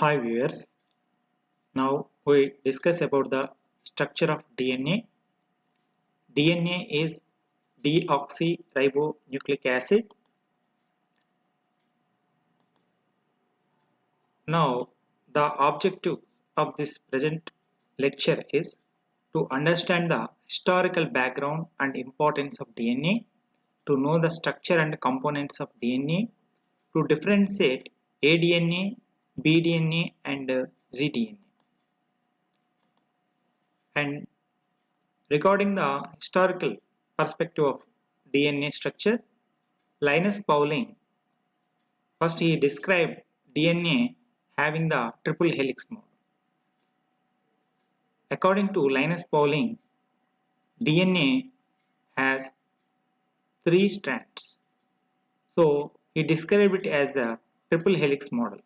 Hi viewers, now we discuss about the structure of DNA. DNA is deoxyribonucleic acid. Now the objective of this present lecture is to understand the historical background and importance of DNA, to know the structure and components of DNA, to differentiate aDNA, bDNA and zDNA. And regarding the historical perspective of DNA structure, Linus Pauling, first he described DNA having the triple helix mode. According to Linus Pauling, DNA has three strands. So he described it as the triple helix model.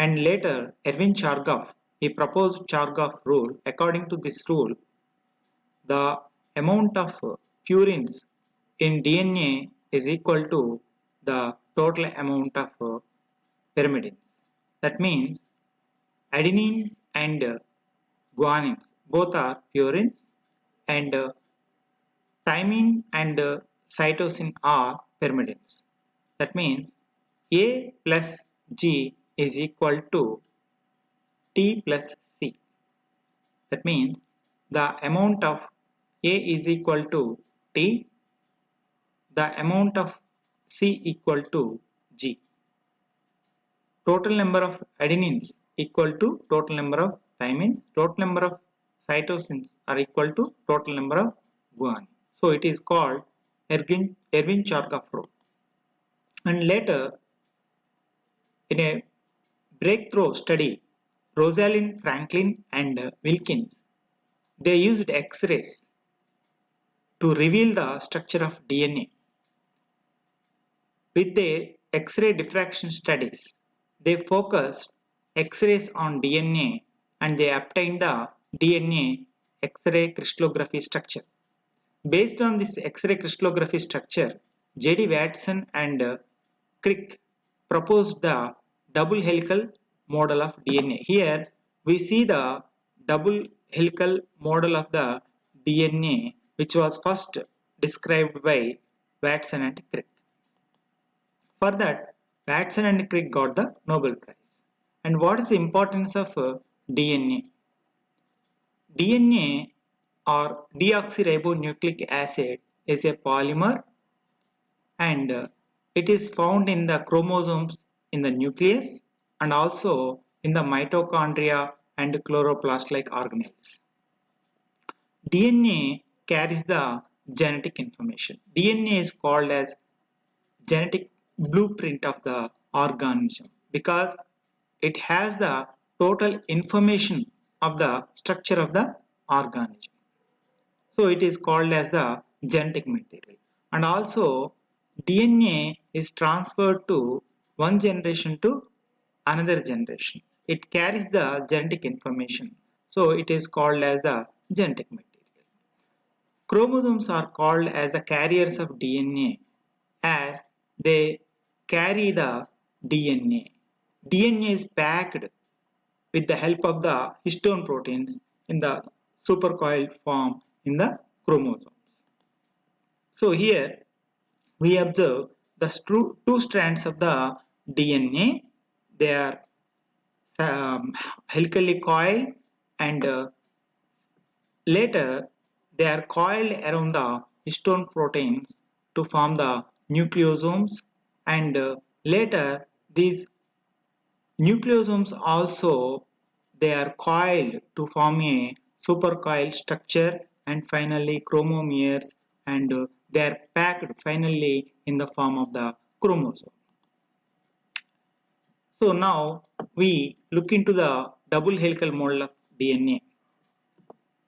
And later, ERWIN CHARGAFF, he proposed CHARGAFF rule. According to this rule, the amount of purines in DNA is equal to the total amount of pyrimidines. That means adenines and guanines both are purines, and thymine and cytosine are pyrimidines. That means A plus G is equal to T plus C. That means the amount of A is equal to T, the amount of C equal to G. Total number of adenines equal to total number of thymines, total number of cytosines are equal to total number of guanine. So it is called ERWIN-Chargaff rule. And later, in a breakthrough study, Rosalind Franklin and Wilkins, they used X-rays to reveal the structure of DNA. With their X-ray diffraction studies, they focused X-rays on DNA and they obtained the DNA X-ray crystallography structure. Based on this X-ray crystallography structure, J.D. Watson and Crick proposed the double helical model of DNA. Here we see the double helical model of the DNA, which was first described by Watson and Crick. For that, Watson and Crick got the Nobel Prize. And what is the importance of DNA? DNA or deoxyribonucleic acid is a polymer, and it is found in the chromosomes in the nucleus and also in the mitochondria and chloroplast-like organelles. DNA carries the genetic information. DNA is called as genetic blueprint of the organism because it has the total information of the structure of the organism. So it is called as the genetic material. And also DNA is transferred to one generation to another generation. It carries the genetic information. So it is called as the genetic material. Chromosomes are called as the carriers of DNA as they carry the DNA. DNA is packed with the help of the histone proteins in the supercoiled form in the chromosomes. So here we observe the two strands of the DNA. They are helically coiled, and later they are coiled around the histone proteins to form the nucleosomes, and later these nucleosomes also they are coiled to form a supercoiled structure, and finally chromomeres, and they are packed finally in the form of the chromosome. So now we look into the double helical model of DNA.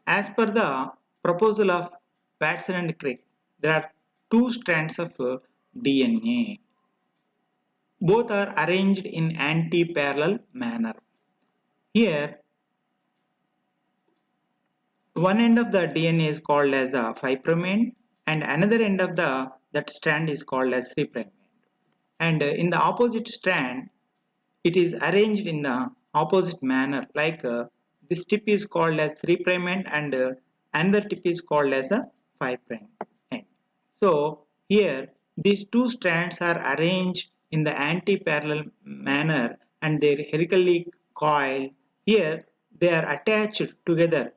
As per the proposal of Watson and Crick, there are two strands of DNA. Both are arranged in anti-parallel manner. Here, one end of the DNA is called as the 5' end and another end of that strand is called as 3' end. and in the opposite strand it is arranged in the opposite manner, like this tip is called as 3' end and another tip is called as a 5' end. So here these two strands are arranged in the anti-parallel manner and they are helically coiled. Here they are attached together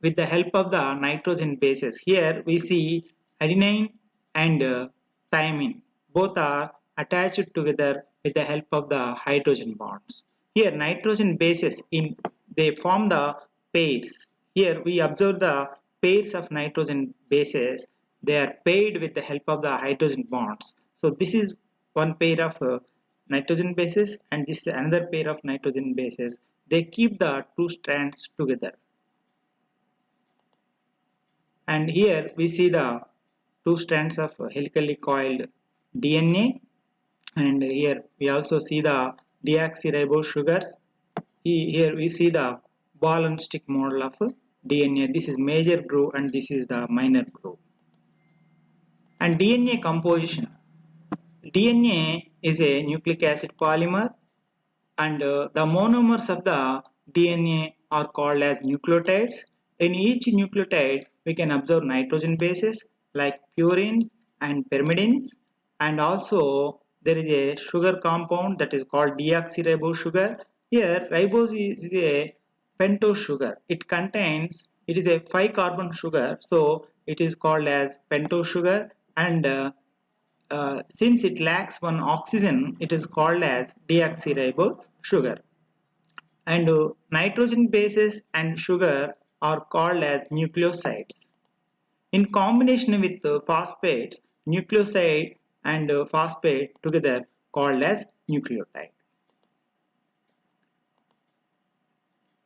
with the help of the nitrogen bases. Here we see adenine and thymine. Both are attached together with the help of the hydrogen bonds. Here nitrogen bases they form the pairs. Here we observe the pairs of nitrogen bases. They are paired with the help of the hydrogen bonds. So this is one pair of nitrogen bases and this is another pair of nitrogen bases. They keep the two strands together. And here we see the two strands of helically coiled DNA, and here we also see the deoxyribose sugars. Here we see the ball and stick model of DNA. This is major groove and this is the minor groove. And DNA composition. DNA is a nucleic acid polymer and the monomers of the DNA are called as nucleotides. In each nucleotide, we can observe nitrogen bases like purines and pyrimidines, and also there is a sugar compound that is called deoxyribose sugar. Here, ribose is a pentose sugar. It is a 5-carbon sugar, so it is called as pentose sugar, and since it lacks one oxygen, it is called as deoxyribose sugar. And nitrogen bases and sugar are called as nucleosides. In combination with phosphates, nucleoside and phosphate together called as nucleotide.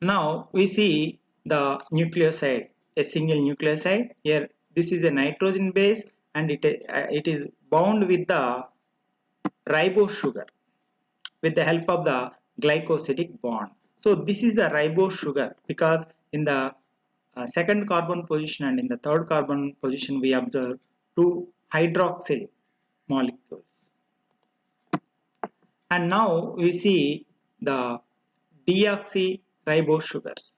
Now we see the nucleoside, a single nucleoside. Here this is a nitrogen base and it is bound with the ribose sugar with the help of the glycosidic bond. So this is the ribose sugar because in the second carbon position and in the third carbon position we observe two hydroxyl molecules. And now we see the deoxyribose sugars.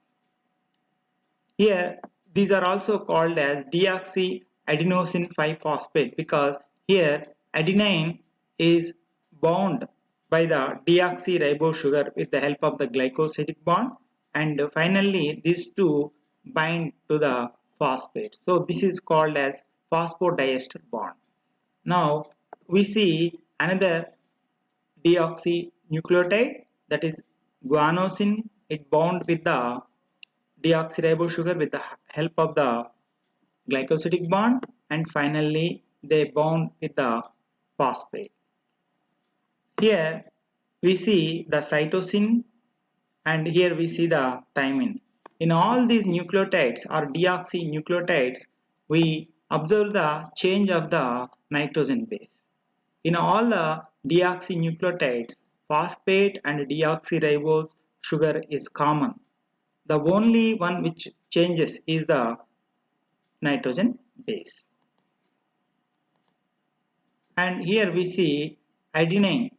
Here these are also called as deoxyadenosine 5-phosphate because here adenine is bound by the deoxyribose sugar with the help of the glycosidic bond, and finally these two bind to the phosphate. So this is called as phosphodiester bond. Now we see another deoxynucleotide, that is guanosine. It bound with the deoxyribose sugar with the help of the glycosidic bond, and finally they bond with the phosphate. Here we see the cytosine and here we see the thymine. In all these nucleotides or deoxynucleotides, we observe the change of the nitrogen base. In all the deoxynucleotides, phosphate and deoxyribose sugar is common. The only one which changes is the nitrogen base. And here we see adenine.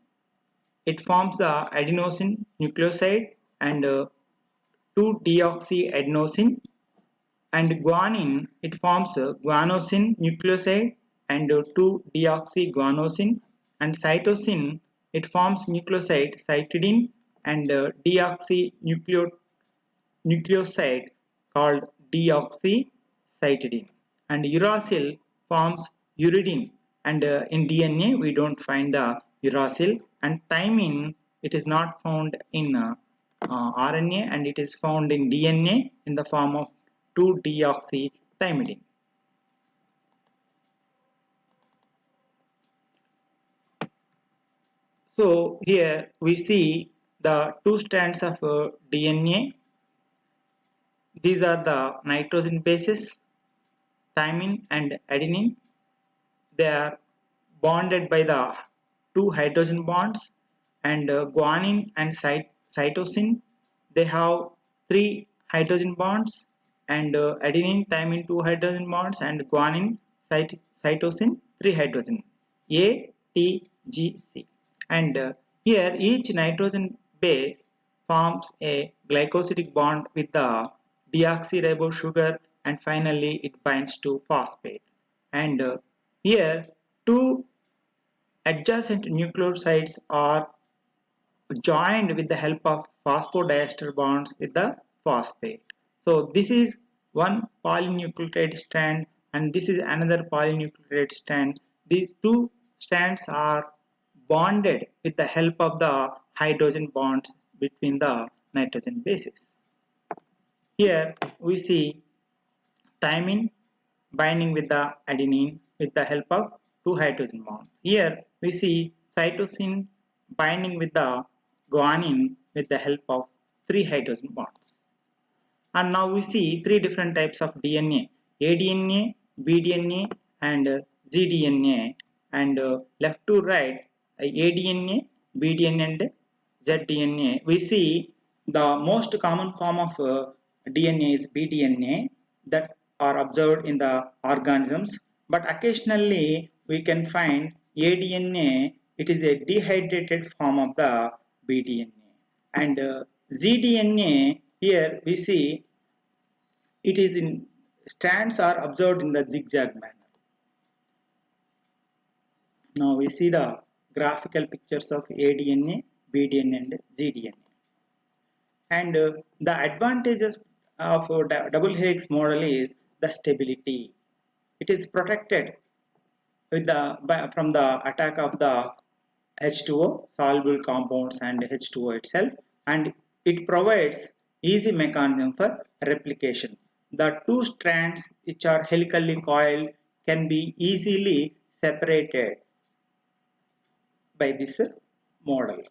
It forms the adenosine nucleoside and 2-deoxyadenosine, and guanine, it forms a guanosine nucleoside and 2-deoxyguanosine, and cytosine, it forms nucleoside cytidine and deoxynucleoside called deoxycytidine, and uracil forms uridine, and in DNA we don't find the uracil, and thymine, it is not found in RNA and it is found in DNA in the form of 2-deoxythymidine. So here we see the two strands of DNA. These are the nitrogen bases, thymine and adenine. They are bonded by the two hydrogen bonds, and guanine and cytosine, they have 3 hydrogen bonds, and adenine, thymine 2 hydrogen bonds, and guanine, cytosine 3 hydrogen, A, T, G, C. And here each nitrogen base forms a glycosidic bond with the deoxyribose sugar, and finally it binds to phosphate. And here two adjacent nucleosides are joined with the help of phosphodiester bonds with the phosphate. So this is one polynucleotide strand and this is another polynucleotide strand. These two strands are bonded with the help of the hydrogen bonds between the nitrogen bases. Here we see thymine binding with the adenine with the help of two hydrogen bonds. Here we see cytosine binding with the guanine with the help of three hydrogen bonds. And now we see three different types of DNA: aDNA, bDNA, and zDNA. And left to right, aDNA, bDNA, and zDNA. We see the most common form of DNA is bDNA that are observed in the organisms, but occasionally we can find aDNA. It is a dehydrated form of the bDNA. And zDNA, here we see it is in strands are observed in the zigzag manner. Now we see the graphical pictures of aDNA, bDNA, and zDNA. And the advantages of a double helix model is the stability. It is protected with from the attack of the H2O, soluble compounds, and H2O itself, and it provides easy mechanism for replication. The two strands which are helically coiled can be easily separated by this model.